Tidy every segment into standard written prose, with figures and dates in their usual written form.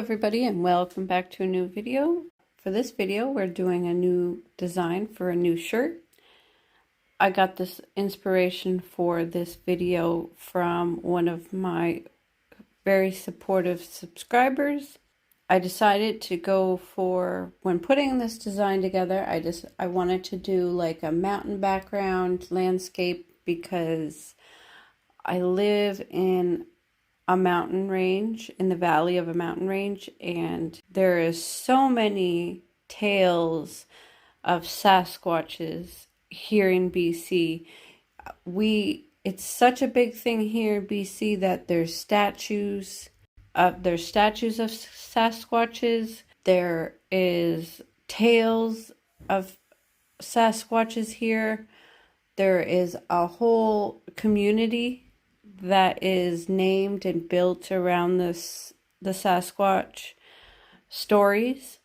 Everybody, and welcome back to a new video. For this video, we're doing a new design for a new shirt. I got this inspiration for this video from one of my very supportive subscribers. I decided to go for, when putting this design together, I wanted to do like a mountain background landscape because I live in a mountain range, in the valley of a mountain range, and there is so many tales of Sasquatches here in BC. It's such a big thing here in BC that there's statues of Sasquatches. There is tales of Sasquatches here. There is a whole community that is named and built around the Sasquatch stories.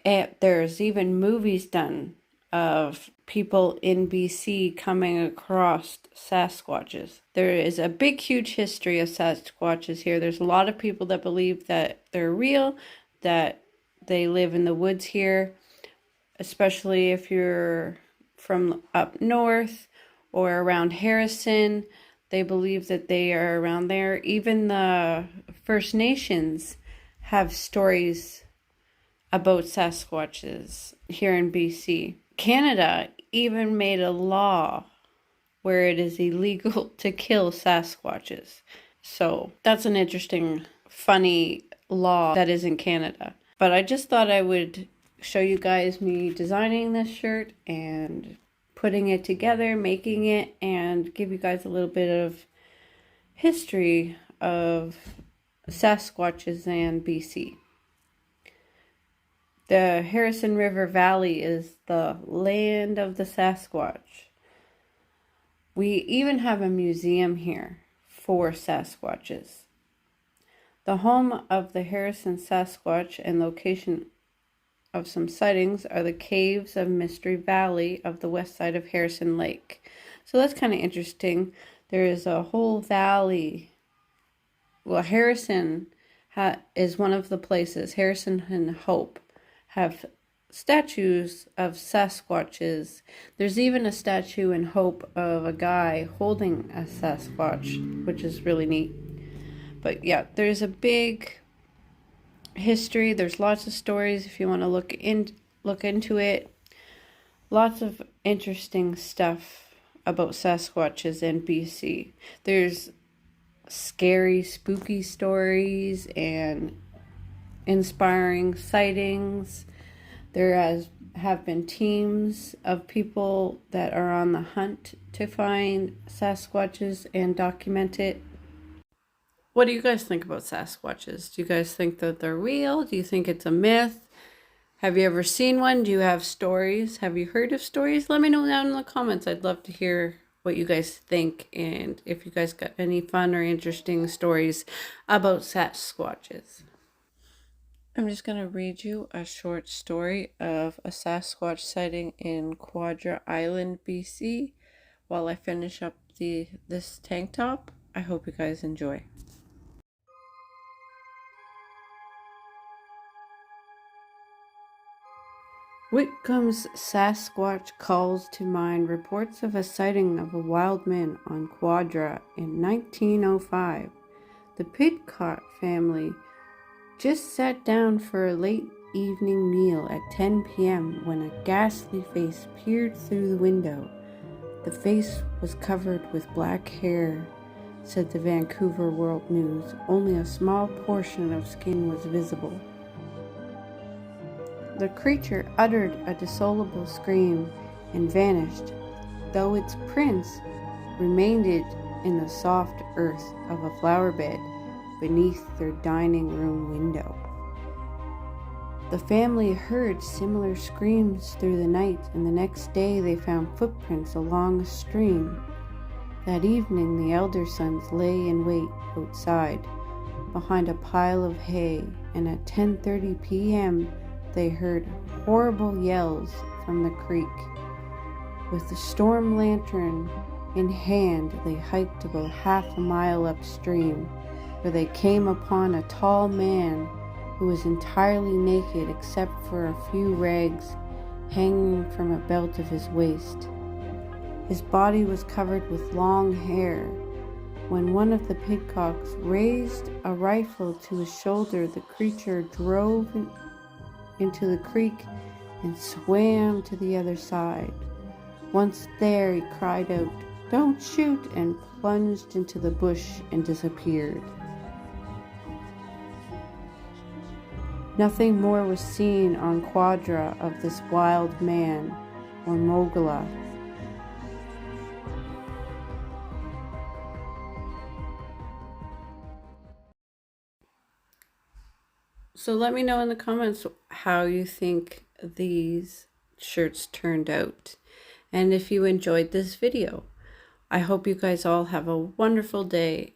And there's even movies done of people in BC coming across Sasquatches. There is a big, huge history of Sasquatches here. There's a lot of people that believe that they're real, that they live in the woods here, especially if you're from up north or around Harrison. They believe that they are around there. Even the First Nations have stories about Sasquatches here in BC. Canada even made a law where it is illegal to kill Sasquatches. So that's an interesting, funny law that is in Canada. But I just thought I would show you guys me designing this shirt and putting it together, making it, and give you guys a little bit of history of Sasquatches and BC. The Harrison River Valley is the land of the Sasquatch. We even have a museum here for Sasquatches. The home of the Harrison Sasquatch and location of some sightings are the caves of Mystery Valley of the west side of Harrison Lake. So that's kind of interesting. There is a whole valley. Well, Harrison is one of the places. Harrison and Hope have statues of Sasquatches. There's even a statue in Hope of a guy holding a Sasquatch, which is really neat. But yeah, there's a big history. There's lots of stories if you want to look into it. Lots of interesting stuff about Sasquatches in BC. There's scary, spooky stories and inspiring sightings. There have been teams of people that are on the hunt to find Sasquatches and document it. What do you guys think about Sasquatches? Do you guys think that they're real? Do you think it's a myth? Have you ever seen one? Do you have stories? Have you heard of stories? Let me know down in the comments. I'd love to hear what you guys think and if you guys got any fun or interesting stories about Sasquatches. I'm just going to read you a short story of a Sasquatch sighting in Quadra Island, BC while I finish up this tank top. I hope you guys enjoy. Whitcomb's Sasquatch calls to mind reports of a sighting of a wild man on Quadra in 1905. The Pidcott family just sat down for a late evening meal at 10 p.m. when a ghastly face peered through the window. The face was covered with black hair, said the Vancouver World News. Only a small portion of skin was visible. The creature uttered a dissolable scream and vanished, though its prints remained in the soft earth of a flower bed beneath their dining room window. The family heard similar screams through the night, and the next day they found footprints along a stream. That evening the elder sons lay in wait outside behind a pile of hay, and at 10:30 p.m. they heard horrible yells from the creek. With the storm lantern in hand, they hiked about half a mile upstream, where they came upon a tall man who was entirely naked except for a few rags hanging from a belt of his waist. His body was covered with long hair. When one of the pidcocks raised a rifle to his shoulder, the creature drove into the creek and swam to the other side. Once there, he cried out, "Don't shoot," and plunged into the bush and disappeared. Nothing more was seen on Quadra of this wild man or Mogula. So let me know in the comments how you think these shirts turned out. And if you enjoyed this video, I hope you guys all have a wonderful day